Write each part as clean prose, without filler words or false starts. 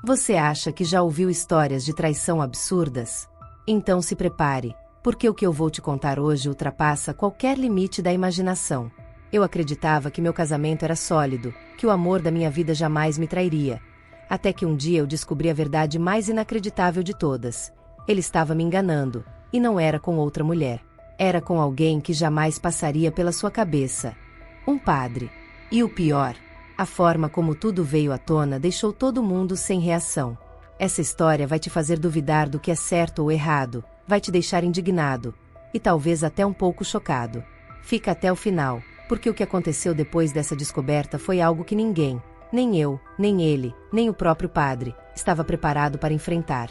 Você acha que já ouviu histórias de traição absurdas? Então se prepare, porque o que eu vou te contar hoje ultrapassa qualquer limite da imaginação. Eu acreditava que meu casamento era sólido, que o amor da minha vida jamais me trairia. Até que um dia eu descobri a verdade mais inacreditável de todas. Ele estava me enganando, e não era com outra mulher. Era com alguém que jamais passaria pela sua cabeça. Um padre. E o pior, a forma como tudo veio à tona deixou todo mundo sem reação. Essa história vai te fazer duvidar do que é certo ou errado, vai te deixar indignado, e talvez até um pouco chocado. Fica até o final, porque o que aconteceu depois dessa descoberta foi algo que ninguém, nem eu, nem ele, nem o próprio padre, estava preparado para enfrentar.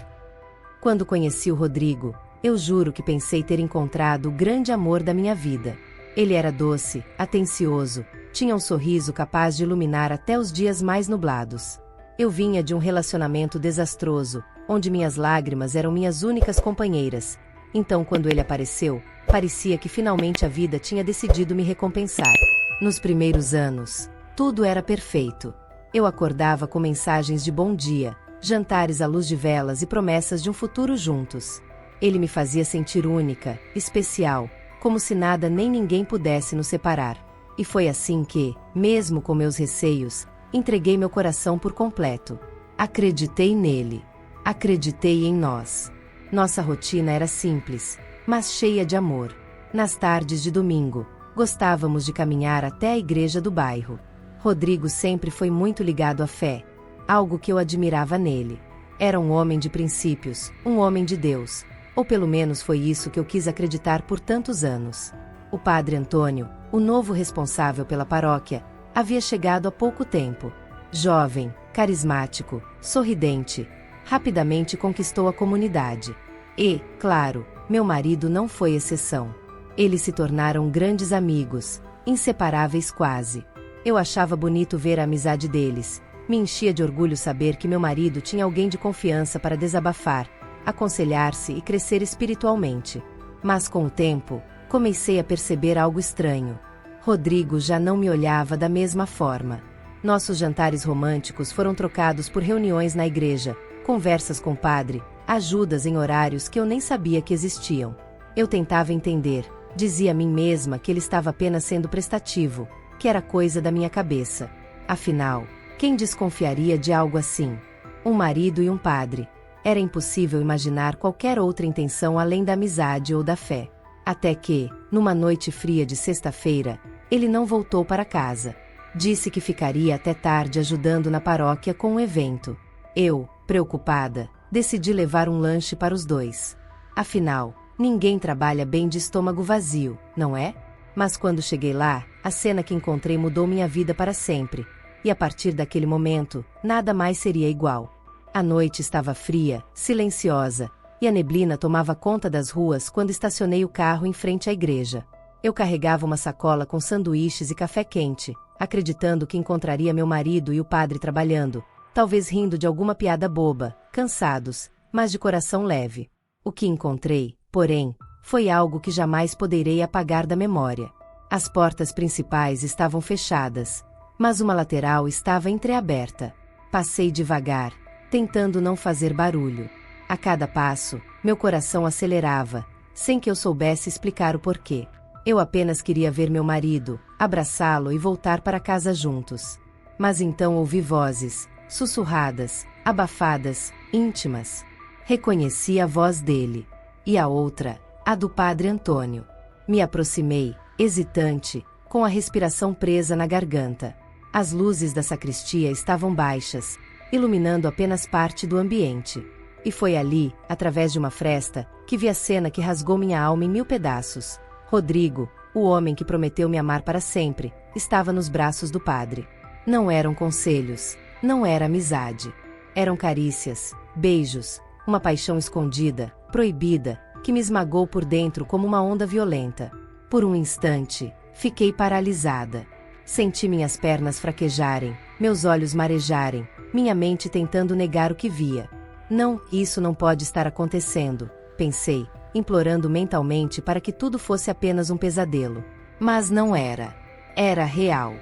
Quando conheci o Rodrigo, eu juro que pensei ter encontrado o grande amor da minha vida. Ele era doce, atencioso, tinha um sorriso capaz de iluminar até os dias mais nublados. Eu vinha de um relacionamento desastroso, onde minhas lágrimas eram minhas únicas companheiras. Então, quando ele apareceu, parecia que finalmente a vida tinha decidido me recompensar. Nos primeiros anos, tudo era perfeito. Eu acordava com mensagens de bom dia, jantares à luz de velas e promessas de um futuro juntos. Ele me fazia sentir única, especial, como se nada nem ninguém pudesse nos separar. E foi assim que, mesmo com meus receios, entreguei meu coração por completo. Acreditei nele. Acreditei em nós. Nossa rotina era simples, mas cheia de amor. Nas tardes de domingo, gostávamos de caminhar até a igreja do bairro. Rodrigo sempre foi muito ligado à fé, algo que eu admirava nele. Era um homem de princípios, um homem de Deus, ou pelo menos foi isso que eu quis acreditar por tantos anos. O padre Antônio, o novo responsável pela paróquia, havia chegado há pouco tempo. Jovem, carismático, sorridente, rapidamente conquistou a comunidade. E, claro, meu marido não foi exceção. Eles se tornaram grandes amigos, inseparáveis quase. Eu achava bonito ver a amizade deles. Me enchia de orgulho saber que meu marido tinha alguém de confiança para desabafar, aconselhar-se e crescer espiritualmente. Mas com o tempo, comecei a perceber algo estranho. Rodrigo já não me olhava da mesma forma. Nossos jantares românticos foram trocados por reuniões na igreja, conversas com o padre, ajudas em horários que eu nem sabia que existiam. Eu tentava entender, dizia a mim mesma que ele estava apenas sendo prestativo, que era coisa da minha cabeça. Afinal, quem desconfiaria de algo assim? Um marido e um padre. Era impossível imaginar qualquer outra intenção além da amizade ou da fé. Até que, numa noite fria de sexta-feira, ele não voltou para casa. Disse que ficaria até tarde ajudando na paróquia com um evento. Eu, preocupada, decidi levar um lanche para os dois. Afinal, ninguém trabalha bem de estômago vazio, não é? Mas quando cheguei lá, a cena que encontrei mudou minha vida para sempre. E a partir daquele momento, nada mais seria igual. A noite estava fria, silenciosa, e a neblina tomava conta das ruas quando estacionei o carro em frente à igreja. Eu carregava uma sacola com sanduíches e café quente, acreditando que encontraria meu marido e o padre trabalhando, talvez rindo de alguma piada boba, cansados, mas de coração leve. O que encontrei, porém, foi algo que jamais poderei apagar da memória. As portas principais estavam fechadas, mas uma lateral estava entreaberta. Passei devagar, tentando não fazer barulho. A cada passo, meu coração acelerava, sem que eu soubesse explicar o porquê. Eu apenas queria ver meu marido, abraçá-lo e voltar para casa juntos. Mas então ouvi vozes, sussurradas, abafadas, íntimas. Reconheci a voz dele. E a outra, a do padre Antônio. Me aproximei, hesitante, com a respiração presa na garganta. As luzes da sacristia estavam baixas, iluminando apenas parte do ambiente. E foi ali, através de uma fresta, que vi a cena que rasgou minha alma em 1000 pedaços. Rodrigo, o homem que prometeu me amar para sempre, estava nos braços do padre. Não eram conselhos, não era amizade. Eram carícias, beijos, uma paixão escondida, proibida, que me esmagou por dentro como uma onda violenta. Por um instante, fiquei paralisada. Senti minhas pernas fraquejarem, meus olhos marejarem, minha mente tentando negar o que via. Não, isso não pode estar acontecendo, pensei, implorando mentalmente para que tudo fosse apenas um pesadelo. Mas não era. Era real.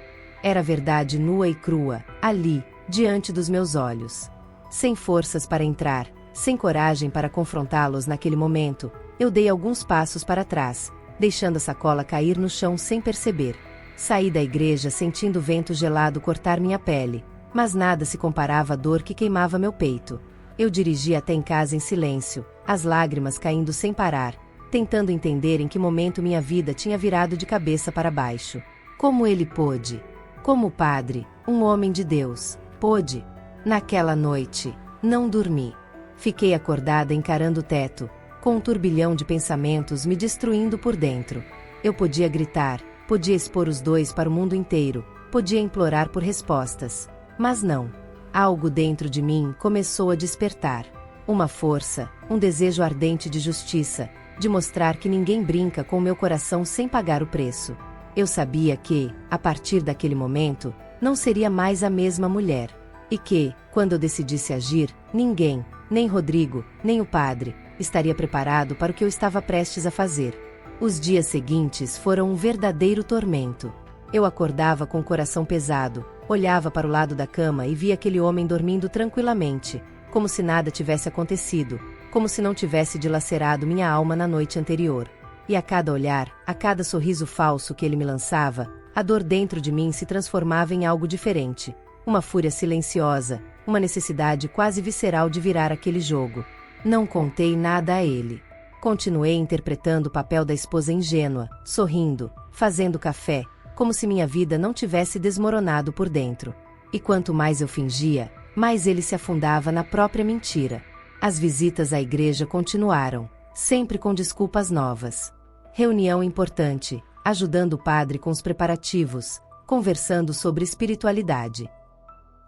Era verdade nua e crua, ali, diante dos meus olhos. Sem forças para entrar, sem coragem para confrontá-los naquele momento, eu dei alguns passos para trás, deixando a sacola cair no chão sem perceber. Saí da igreja sentindo o vento gelado cortar minha pele, mas nada se comparava à dor que queimava meu peito. Eu dirigi até em casa em silêncio, as lágrimas caindo sem parar, tentando entender em que momento minha vida tinha virado de cabeça para baixo. Como ele pôde? Como o padre, um homem de Deus, pôde? Naquela noite, não dormi. Fiquei acordada encarando o teto, com um turbilhão de pensamentos me destruindo por dentro. Eu podia gritar, podia expor os dois para o mundo inteiro, podia implorar por respostas. Mas não. Algo dentro de mim começou a despertar. Uma força, um desejo ardente de justiça, de mostrar que ninguém brinca com o meu coração sem pagar o preço. Eu sabia que, a partir daquele momento, não seria mais a mesma mulher. E que, quando eu decidisse agir, ninguém, nem Rodrigo, nem o padre, estaria preparado para o que eu estava prestes a fazer. Os dias seguintes foram um verdadeiro tormento. Eu acordava com o coração pesado, olhava para o lado da cama e via aquele homem dormindo tranquilamente, como se nada tivesse acontecido, como se não tivesse dilacerado minha alma na noite anterior. E a cada olhar, a cada sorriso falso que ele me lançava, a dor dentro de mim se transformava em algo diferente. Uma fúria silenciosa, uma necessidade quase visceral de virar aquele jogo. Não contei nada a ele. Continuei interpretando o papel da esposa ingênua, sorrindo, fazendo café, como se minha vida não tivesse desmoronado por dentro. E quanto mais eu fingia, mais ele se afundava na própria mentira. As visitas à igreja continuaram, sempre com desculpas novas. Reunião importante, ajudando o padre com os preparativos, conversando sobre espiritualidade.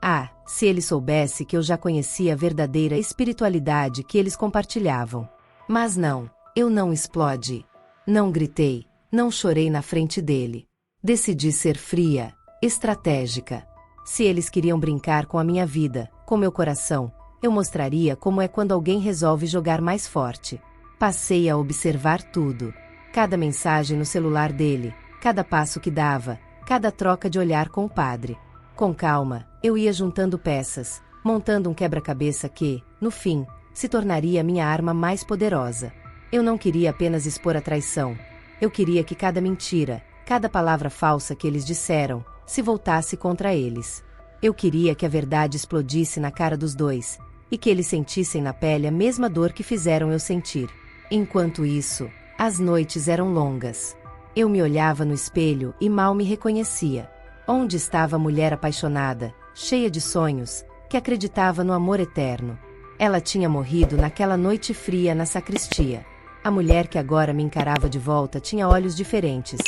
Ah, se ele soubesse que eu já conhecia a verdadeira espiritualidade que eles compartilhavam. Mas não, eu não explodi. Não gritei, não chorei na frente dele. Decidi ser fria, estratégica. Se eles queriam brincar com a minha vida, com meu coração, eu mostraria como é quando alguém resolve jogar mais forte. Passei a observar tudo. Cada mensagem no celular dele, cada passo que dava, cada troca de olhar com o padre. Com calma, eu ia juntando peças, montando um quebra-cabeça que, no fim, se tornaria minha arma mais poderosa. Eu não queria apenas expor a traição. Eu queria que cada mentira, cada palavra falsa que eles disseram, se voltasse contra eles. Eu queria que a verdade explodisse na cara dos dois, e que eles sentissem na pele a mesma dor que fizeram eu sentir. Enquanto isso, as noites eram longas. Eu me olhava no espelho e mal me reconhecia. Onde estava a mulher apaixonada, cheia de sonhos, que acreditava no amor eterno? Ela tinha morrido naquela noite fria na sacristia. A mulher que agora me encarava de volta tinha olhos diferentes.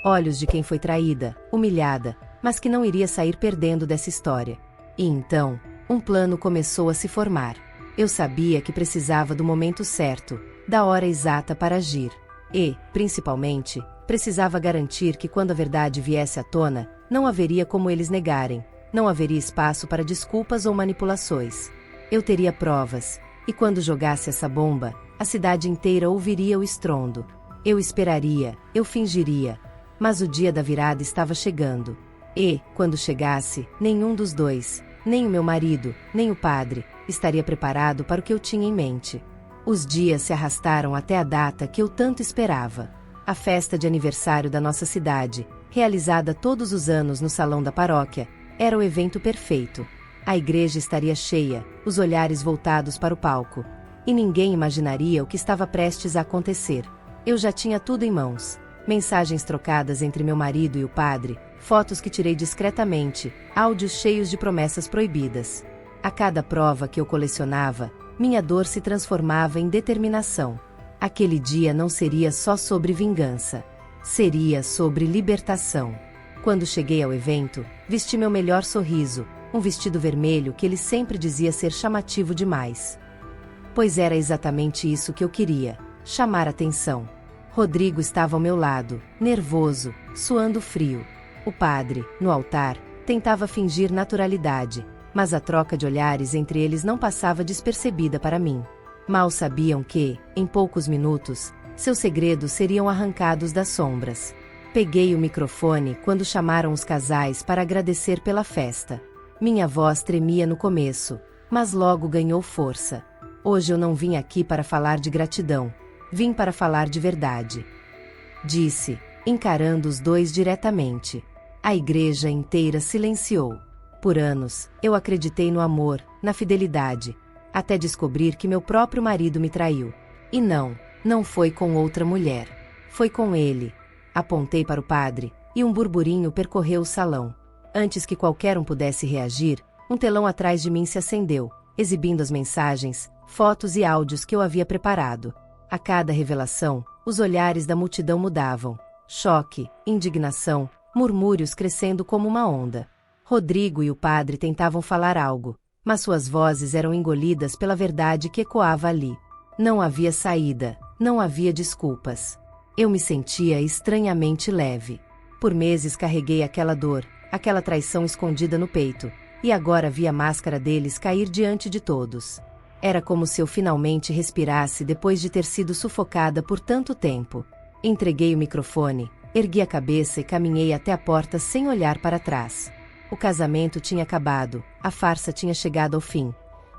Olhos de quem foi traída, humilhada, mas que não iria sair perdendo dessa história. E então, um plano começou a se formar. Eu sabia que precisava do momento certo, da hora exata para agir. E, principalmente, precisava garantir que quando a verdade viesse à tona, não haveria como eles negarem, não haveria espaço para desculpas ou manipulações. Eu teria provas, e quando jogasse essa bomba, a cidade inteira ouviria o estrondo. Eu esperaria, eu fingiria, mas o dia da virada estava chegando. E, quando chegasse, nenhum dos dois, nem o meu marido, nem o padre, estaria preparado para o que eu tinha em mente. Os dias se arrastaram até a data que eu tanto esperava. A festa de aniversário da nossa cidade, realizada todos os anos no salão da paróquia, era o evento perfeito. A igreja estaria cheia, os olhares voltados para o palco. E ninguém imaginaria o que estava prestes a acontecer. Eu já tinha tudo em mãos. Mensagens trocadas entre meu marido e o padre, fotos que tirei discretamente, áudios cheios de promessas proibidas. A cada prova que eu colecionava, minha dor se transformava em determinação. Aquele dia não seria só sobre vingança. Seria sobre libertação. Quando cheguei ao evento, vesti meu melhor sorriso, um vestido vermelho que ele sempre dizia ser chamativo demais. Pois era exatamente isso que eu queria, chamar atenção. Rodrigo estava ao meu lado, nervoso, suando frio. O padre, no altar, tentava fingir naturalidade, mas a troca de olhares entre eles não passava despercebida para mim. Mal sabiam que, em poucos minutos, seus segredos seriam arrancados das sombras. Peguei o microfone quando chamaram os casais para agradecer pela festa. Minha voz tremia no começo, mas logo ganhou força. Hoje eu não vim aqui para falar de gratidão. Vim para falar de verdade. Disse, encarando os dois diretamente. A igreja inteira silenciou. Por anos, eu acreditei no amor, na fidelidade, até descobrir que meu próprio marido me traiu. E não foi com outra mulher. Foi com ele. Apontei para o padre, e um burburinho percorreu o salão. Antes que qualquer um pudesse reagir, um telão atrás de mim se acendeu, exibindo as mensagens, fotos e áudios que eu havia preparado. A cada revelação, os olhares da multidão mudavam. Choque, indignação, murmúrios crescendo como uma onda. Rodrigo e o padre tentavam falar algo, mas suas vozes eram engolidas pela verdade que ecoava ali. Não havia saída, não havia desculpas. Eu me sentia estranhamente leve. Por meses carreguei aquela dor, aquela traição escondida no peito, e agora vi a máscara deles cair diante de todos. Era como se eu finalmente respirasse depois de ter sido sufocada por tanto tempo. Entreguei o microfone, ergui a cabeça e caminhei até a porta sem olhar para trás. O casamento tinha acabado, a farsa tinha chegado ao fim.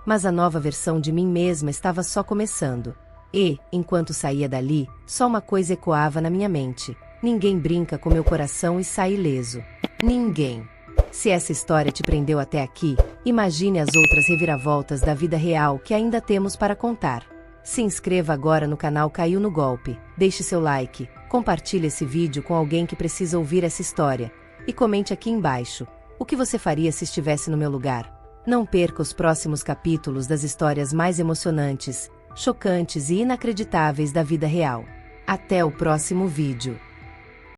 Mas a nova versão de mim mesma estava só começando. E, enquanto saía dali, só uma coisa ecoava na minha mente. Ninguém brinca com meu coração e sai ileso. Ninguém. Se essa história te prendeu até aqui, imagine as outras reviravoltas da vida real que ainda temos para contar. Se inscreva agora no canal Caiu no Golpe, deixe seu like, compartilhe esse vídeo com alguém que precisa ouvir essa história, e comente aqui embaixo, o que você faria se estivesse no meu lugar. Não perca os próximos capítulos das histórias mais emocionantes, chocantes e inacreditáveis da vida real. Até o próximo vídeo.